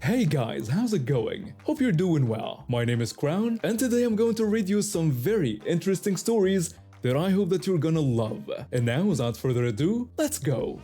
Hey guys, how's it going? Hope you're doing well. My name is Crown, and today I'm going to read you some very interesting stories that I hope that you're gonna love. And now, without further ado, let's go!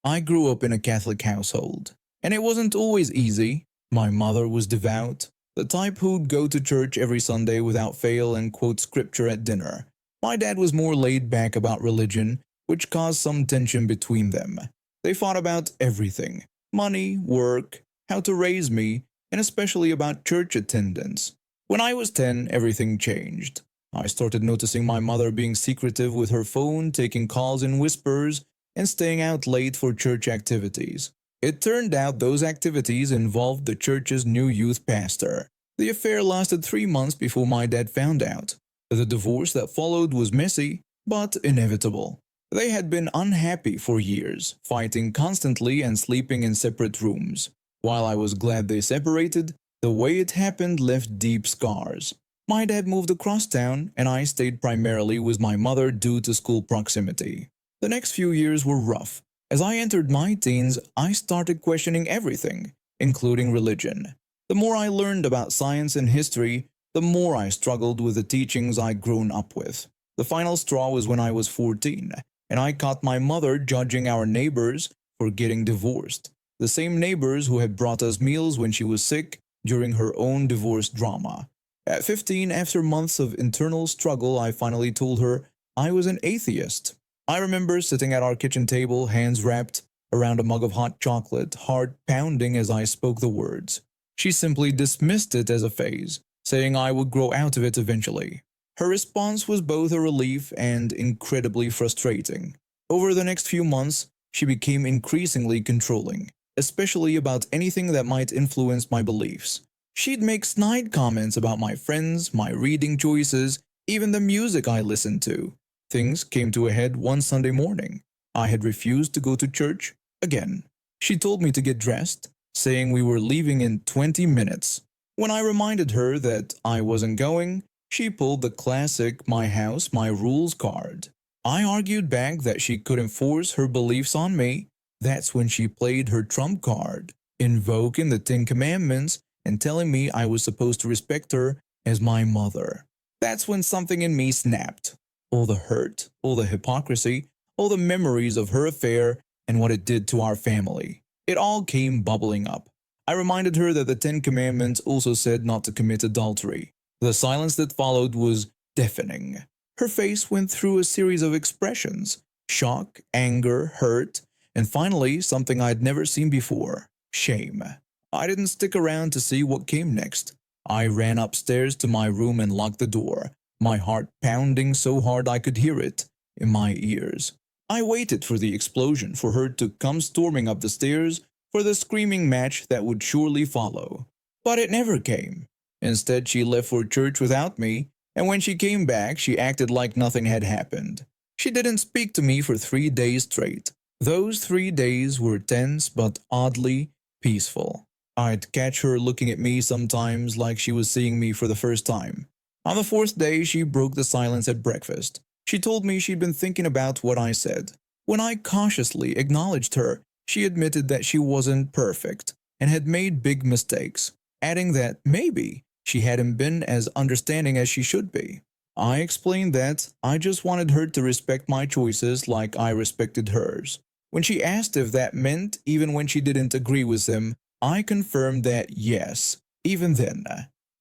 I grew up in a Catholic household, and it wasn't always easy. My mother was devout, the type who'd go to church every Sunday without fail and quote scripture at dinner. My dad was more laid back about religion, which caused some tension between them. They fought about everything: money, work, how to raise me, and especially about church attendance. When I was 10, everything changed. I started noticing my mother being secretive with her phone, taking calls in whispers, and staying out late for church activities. It turned out those activities involved the church's new youth pastor. The affair lasted 3 months before my dad found out. The divorce that followed was messy, but inevitable. They had been unhappy for years, fighting constantly and sleeping in separate rooms. While I was glad they separated, the way it happened left deep scars. My dad moved across town, and I stayed primarily with my mother due to school proximity. The next few years were rough. As I entered my teens, I started questioning everything, including religion. The more I learned about science and history, the more I struggled with the teachings I'd grown up with. The final straw was when I was 14, and I caught my mother judging our neighbors for getting divorced. The same neighbors who had brought us meals when she was sick during her own divorce drama. At 15, after months of internal struggle, I finally told her I was an atheist. I remember sitting at our kitchen table, hands wrapped around a mug of hot chocolate, heart pounding as I spoke the words. She simply dismissed it as a phase, saying I would grow out of it eventually. Her response was both a relief and incredibly frustrating. Over the next few months, she became increasingly controlling, especially about anything that might influence my beliefs. She'd make snide comments about my friends, my reading choices, even the music I listened to. Things came to a head one Sunday morning. I had refused to go to church again. She told me to get dressed, saying we were leaving in 20 minutes. When I reminded her that I wasn't going, she pulled the classic "my house, my rules" card. I argued back that she couldn't force her beliefs on me. That's when she played her trump card, invoking the 10 Commandments and telling me I was supposed to respect her as my mother. That's when something in me snapped. All the hurt, all the hypocrisy, all the memories of her affair and what it did to our family. It all came bubbling up. I reminded her that the 10 Commandments also said not to commit adultery. The silence that followed was deafening. Her face went through a series of expressions: shock, anger, hurt, and finally something I'd never seen before: shame. I didn't stick around to see what came next. I ran upstairs to my room and locked the door, my heart pounding so hard I could hear it in my ears. I waited for the explosion, for her to come storming up the stairs, for the screaming match that would surely follow. But it never came. Instead, she left for church without me, and when she came back, she acted like nothing had happened. She didn't speak to me for 3 days straight. Those 3 days were tense but oddly peaceful. I'd catch her looking at me sometimes like she was seeing me for the first time. On the 4th day, she broke the silence at breakfast. She told me she'd been thinking about what I said. When I cautiously acknowledged her, she admitted that she wasn't perfect and had made big mistakes, adding that maybe she hadn't been as understanding as she should be. I explained that I just wanted her to respect my choices like I respected hers. When she asked if that meant even when she didn't agree with them, I confirmed that yes, even then.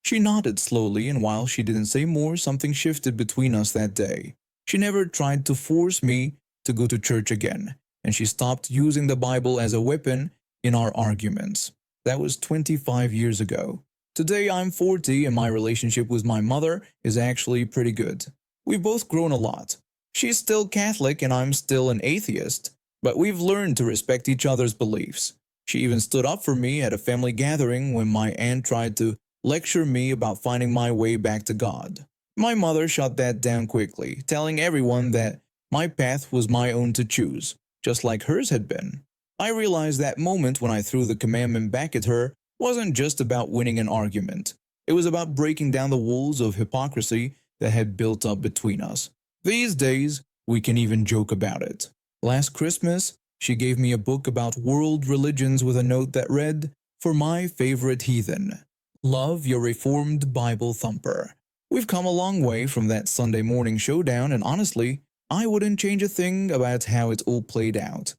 She nodded slowly, and while she didn't say more, something shifted between us that day. She never tried to force me to go to church again, and she stopped using the Bible as a weapon in our arguments. That was 25 years ago. Today I'm 40, and my relationship with my mother is actually pretty good. We've both grown a lot. She's still Catholic and I'm still an atheist, but we've learned to respect each other's beliefs. She even stood up for me at a family gathering when my aunt tried to lecture me about finding my way back to God. My mother shut that down quickly, telling everyone that my path was my own to choose, just like hers had been. I realized that moment when I threw the commandment back at her wasn't just about winning an argument. It was about breaking down the walls of hypocrisy that had built up between us. These days, we can even joke about it. Last Christmas, she gave me a book about world religions with a note that read, "For my favorite heathen. Love your reformed Bible thumper." We've come a long way from that Sunday morning showdown, and honestly, I wouldn't change a thing about how it all played out.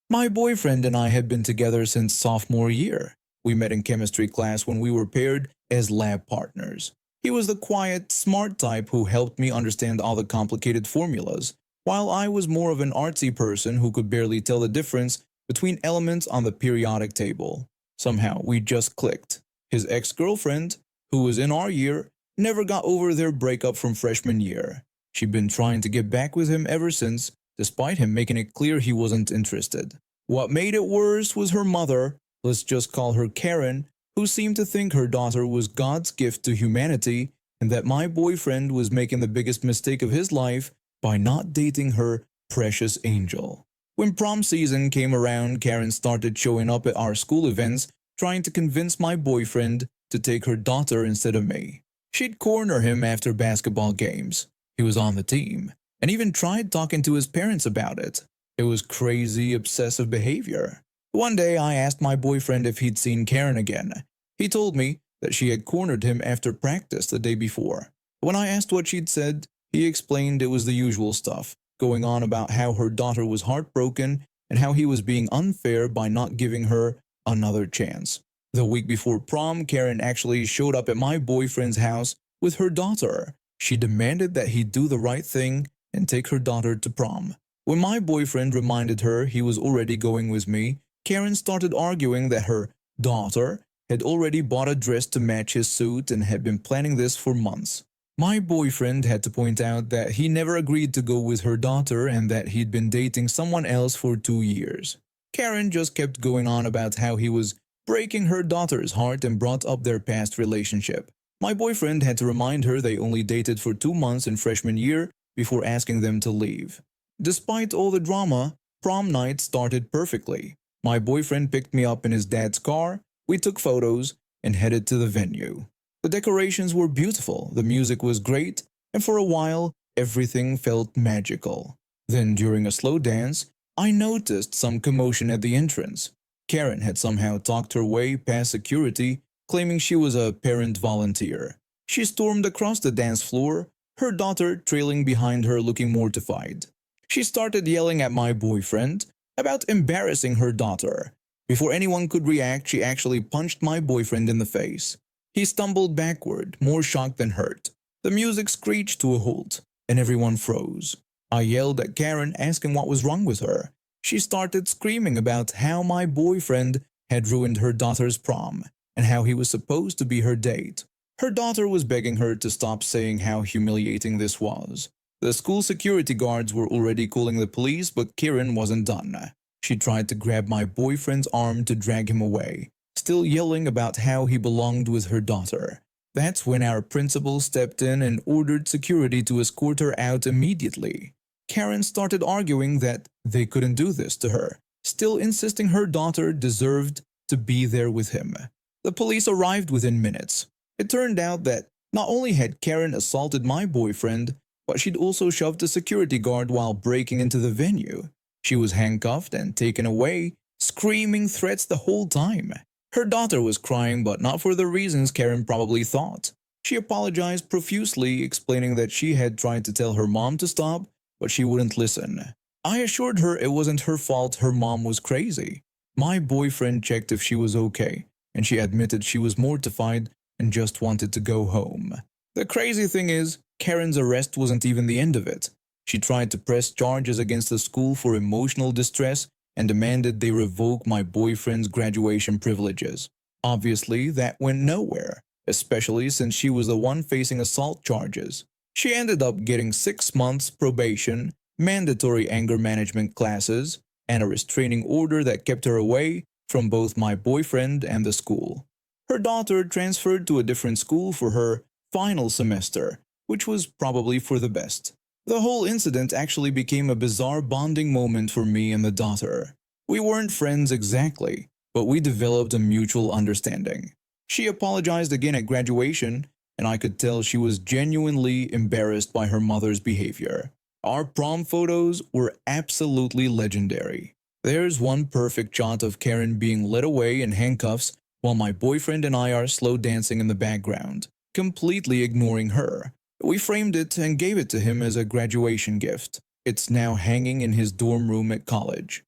My boyfriend and I had been together since sophomore year. We met in chemistry class when we were paired as lab partners. He was the quiet, smart type who helped me understand all the complicated formulas, while I was more of an artsy person who could barely tell the difference between elements on the periodic table. Somehow, we just clicked. His ex-girlfriend, who was in our year, never got over their breakup from freshman year. She'd been trying to get back with him ever since, despite him making it clear he wasn't interested. What made it worse was her mother, let's just call her Karen, who seemed to think her daughter was God's gift to humanity and that my boyfriend was making the biggest mistake of his life by not dating her precious angel. When prom season came around, Karen started showing up at our school events trying to convince my boyfriend to take her daughter instead of me. She'd corner him after basketball games. He was on the team, and even tried talking to his parents about it. It was crazy, obsessive behavior. One day I asked my boyfriend if he'd seen Karen again. He told me that she had cornered him after practice the day before. When I asked what she'd said, he explained it was the usual stuff, going on about how her daughter was heartbroken and how he was being unfair by not giving her another chance. The week before prom, Karen actually showed up at my boyfriend's house with her daughter. She demanded that he do the right thing and take her daughter to prom. When my boyfriend reminded her he was already going with me, Karen started arguing that her daughter had already bought a dress to match his suit and had been planning this for months. My boyfriend had to point out that he never agreed to go with her daughter and that he'd been dating someone else for 2 years. Karen just kept going on about how he was breaking her daughter's heart and brought up their past relationship. My boyfriend had to remind her they only dated for 2 months in freshman year before asking them to leave. Despite all the drama, prom night started perfectly. My boyfriend picked me up in his dad's car, we took photos, and headed to the venue. The decorations were beautiful, the music was great, and for a while, everything felt magical. Then during a slow dance, I noticed some commotion at the entrance. Karen had somehow talked her way past security, claiming she was a parent volunteer. She stormed across the dance floor, her daughter trailing behind her looking mortified. She started yelling at my boyfriend about embarrassing her daughter. Before anyone could react, she actually punched my boyfriend in the face. He stumbled backward, more shocked than hurt. The music screeched to a halt, and everyone froze. I yelled at Karen, asking what was wrong with her. She started screaming about how my boyfriend had ruined her daughter's prom, and how he was supposed to be her date. Her daughter was begging her to stop saying how humiliating this was. The school security guards were already calling the police, but Karen wasn't done. She tried to grab my boyfriend's arm to drag him away, still yelling about how he belonged with her daughter. That's when our principal stepped in and ordered security to escort her out immediately. Karen started arguing that they couldn't do this to her, still insisting her daughter deserved to be there with him. The police arrived within minutes. It turned out that not only had Karen assaulted my boyfriend, but she'd also shoved a security guard while breaking into the venue. She was handcuffed and taken away, screaming threats the whole time. Her daughter was crying, but not for the reasons Karen probably thought. She apologized profusely, explaining that she had tried to tell her mom to stop, but she wouldn't listen. I assured her it wasn't her fault her mom was crazy. My boyfriend checked if she was okay, and she admitted she was mortified and just wanted to go home. The crazy thing is, Karen's arrest wasn't even the end of it. She tried to press charges against the school for emotional distress and demanded they revoke my boyfriend's graduation privileges. Obviously, that went nowhere, especially since she was the one facing assault charges. She ended up getting 6 months probation, mandatory anger management classes, and a restraining order that kept her away from both my boyfriend and the school. Her daughter transferred to a different school for her final semester, which was probably for the best. The whole incident actually became a bizarre bonding moment for me and the daughter. We weren't friends exactly, but we developed a mutual understanding. She apologized again at graduation, and I could tell she was genuinely embarrassed by her mother's behavior. Our prom photos were absolutely legendary. There's one perfect shot of Karen being led away in handcuffs while my boyfriend and I are slow dancing in the background, completely ignoring her. We framed it and gave it to him as a graduation gift. It's now hanging in his dorm room at college.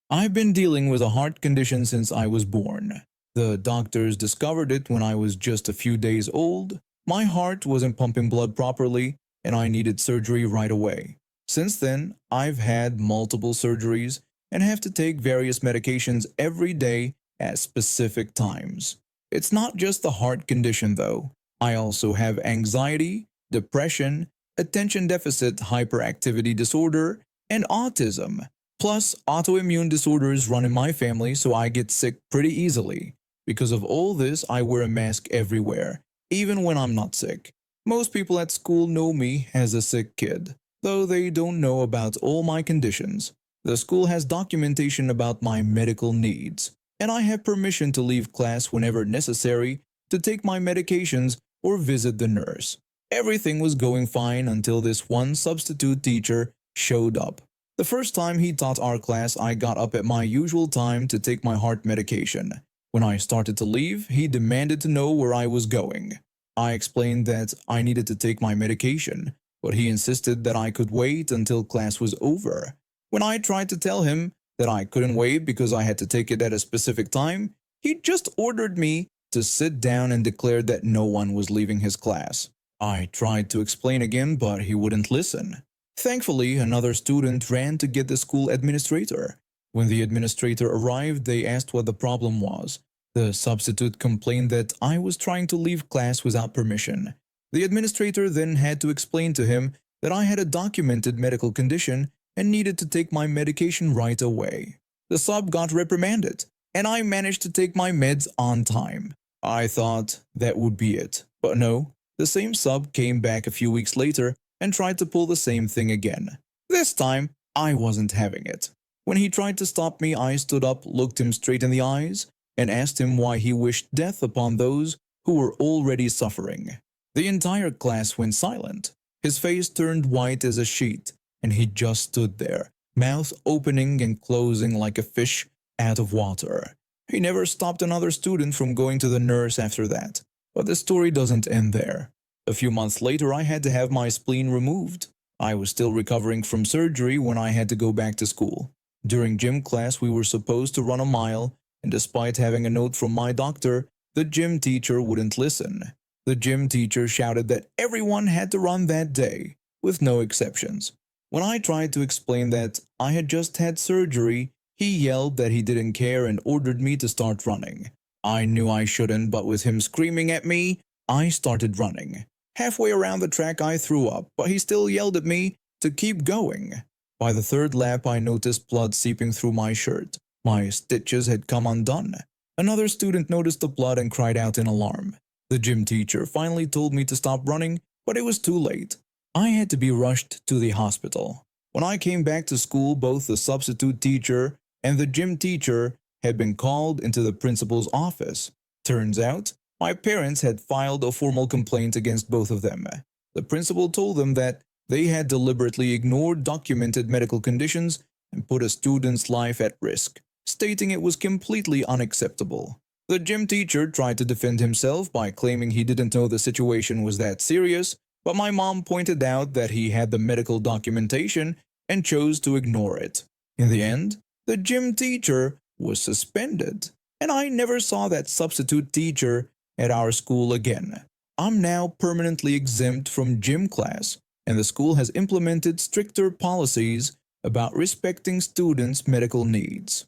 I've been dealing with a heart condition since I was born. The doctors discovered it when I was just a few days old. My heart wasn't pumping blood properly, and I needed surgery right away. Since then, I've had multiple surgeries and have to take various medications every day at specific times. It's not just the heart condition though. I also have anxiety, depression, attention deficit hyperactivity disorder, and autism. Plus, autoimmune disorders run in my family, so I get sick pretty easily. Because of all this, I wear a mask everywhere, even when I'm not sick. Most people at school know me as a sick kid, though they don't know about all my conditions. The school has documentation about my medical needs, and I have permission to leave class whenever necessary to take my medications or visit the nurse. Everything was going fine until this one substitute teacher showed up. The first time he taught our class, I got up at my usual time to take my heart medication. When I started to leave, he demanded to know where I was going. I explained that I needed to take my medication, but he insisted that I could wait until class was over. When I tried to tell him that I couldn't wait because I had to take it at a specific time, he just ordered me to sit down and declared that no one was leaving his class. I tried to explain again, but he wouldn't listen. Thankfully, another student ran to get the school administrator. When the administrator arrived, they asked what the problem was. The substitute complained that I was trying to leave class without permission. The administrator then had to explain to him that I had a documented medical condition and needed to take my medication right away. The sub got reprimanded, and I managed to take my meds on time. I thought that would be it, but no. The same sub came back a few weeks later and tried to pull the same thing again. This time, I wasn't having it. When he tried to stop me, I stood up, looked him straight in the eyes, and asked him why he wished death upon those who were already suffering. The entire class went silent. His face turned white as a sheet, and he just stood there, mouth opening and closing like a fish out of water. He never stopped another student from going to the nurse after that. But the story doesn't end there. A few months later, I had to have my spleen removed. I was still recovering from surgery when I had to go back to school. During gym class, we were supposed to run a mile, and despite having a note from my doctor, the gym teacher wouldn't listen. The gym teacher shouted that everyone had to run that day, with no exceptions. When I tried to explain that I had just had surgery, he yelled that he didn't care and ordered me to start running. I knew I shouldn't, but with him screaming at me, I started running. Halfway around the track, I threw up, but he still yelled at me to keep going. By the third lap, I noticed blood seeping through my shirt. My stitches had come undone. Another student noticed the blood and cried out in alarm. The gym teacher finally told me to stop running, but it was too late. I had to be rushed to the hospital. When I came back to school, both the substitute teacher and the gym teacher had been called into the principal's office. Turns out, my parents had filed a formal complaint against both of them. The principal told them that they had deliberately ignored documented medical conditions and put a student's life at risk, stating it was completely unacceptable. The gym teacher tried to defend himself by claiming he didn't know the situation was that serious, but my mom pointed out that he had the medical documentation and chose to ignore it. In the end, the gym teacher was suspended, and I never saw that substitute teacher at our school again. I'm now permanently exempt from gym class, and the school has implemented stricter policies about respecting students' medical needs.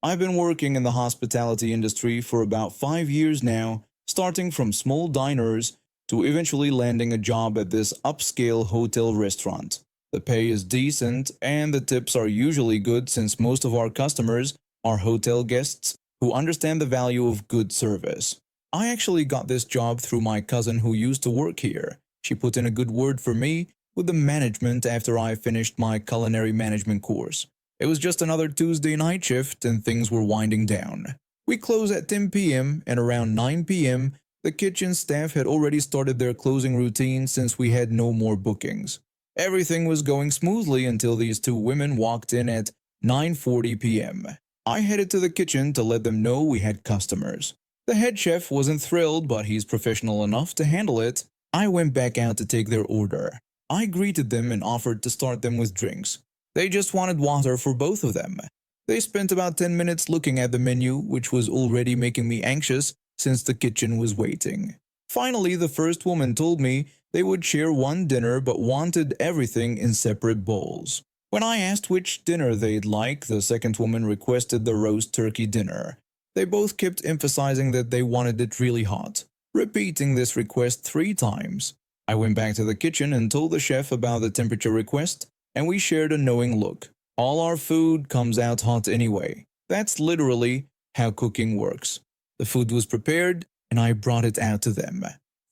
I've been working in the hospitality industry for about 5 years now, starting from small diners to eventually landing a job at this upscale hotel restaurant. The pay is decent and the tips are usually good since most of our customers are hotel guests who understand the value of good service. I actually got this job through my cousin who used to work here. She put in a good word for me with the management after I finished my culinary management course. It was just another Tuesday night shift and things were winding down. We close at 10 p.m. and around 9 p.m. The kitchen staff had already started their closing routine since we had no more bookings. Everything was going smoothly until these two women walked in at 9:40 p.m. I headed to the kitchen to let them know we had customers. The head chef wasn't thrilled, but he's professional enough to handle it. I went back out to take their order. I greeted them and offered to start them with drinks. They just wanted water for both of them. They spent about 10 minutes looking at the menu, which was already making me anxious since the kitchen was waiting. Finally, the first woman told me they would share one dinner but wanted everything in separate bowls. When I asked which dinner they'd like, the second woman requested the roast turkey dinner. They both kept emphasizing that they wanted it really hot, repeating this request 3 times. I went back to the kitchen and told the chef about the temperature request, and we shared a knowing look. All our food comes out hot anyway. That's literally how cooking works. The food was prepared, and I brought it out to them.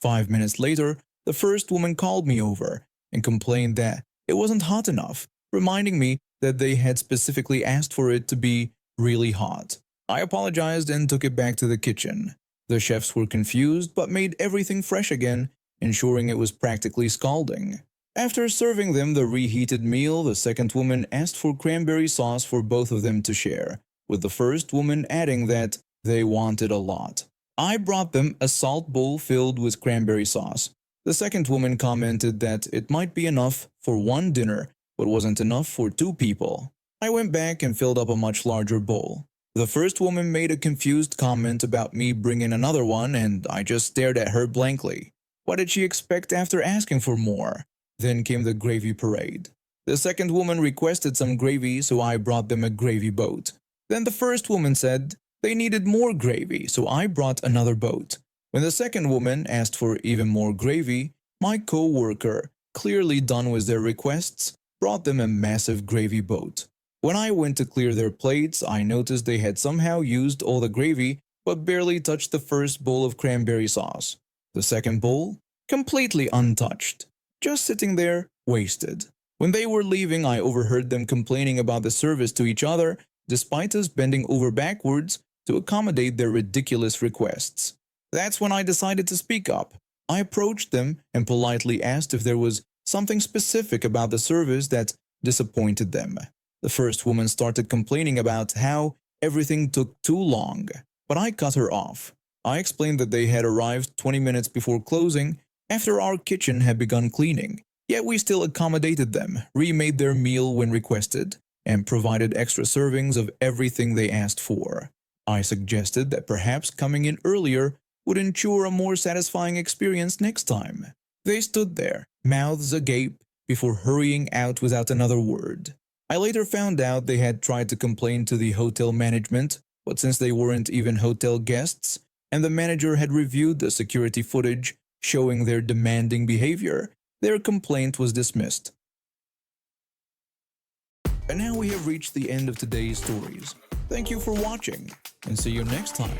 5 minutes later, the first woman called me over and complained that it wasn't hot enough, reminding me that they had specifically asked for it to be really hot. I apologized and took it back to the kitchen. The chefs were confused but made everything fresh again, ensuring it was practically scalding. After serving them the reheated meal, the second woman asked for cranberry sauce for both of them to share, with the first woman adding that they wanted a lot. I brought them a salt bowl filled with cranberry sauce. The second woman commented that it might be enough for one dinner, but wasn't enough for 2 people. I went back and filled up a much larger bowl. The first woman made a confused comment about me bringing another one, and I just stared at her blankly. What did she expect after asking for more? Then came the gravy parade. The second woman requested some gravy, so I brought them a gravy boat. Then the first woman said they needed more gravy, so I brought another boat. When the second woman asked for even more gravy, my co-worker, clearly done with their requests, brought them a massive gravy boat. When I went to clear their plates, I noticed they had somehow used all the gravy but barely touched the first bowl of cranberry sauce. The second bowl, completely untouched, just sitting there, wasted. When they were leaving, I overheard them complaining about the service to each other, despite us bending over backwards to accommodate their ridiculous requests. That's when I decided to speak up. I approached them and politely asked if there was something specific about the service that disappointed them. The first woman started complaining about how everything took too long, but I cut her off. I explained that they had arrived 20 minutes before closing, after our kitchen had begun cleaning, yet we still accommodated them, remade their meal when requested, and provided extra servings of everything they asked for. I suggested that perhaps coming in earlier would ensure a more satisfying experience next time. They stood there, mouths agape, before hurrying out without another word. I later found out they had tried to complain to the hotel management, but since they weren't even hotel guests, and the manager had reviewed the security footage showing their demanding behavior, their complaint was dismissed. And now we have reached the end of today's stories. Thank you for watching, and see you next time.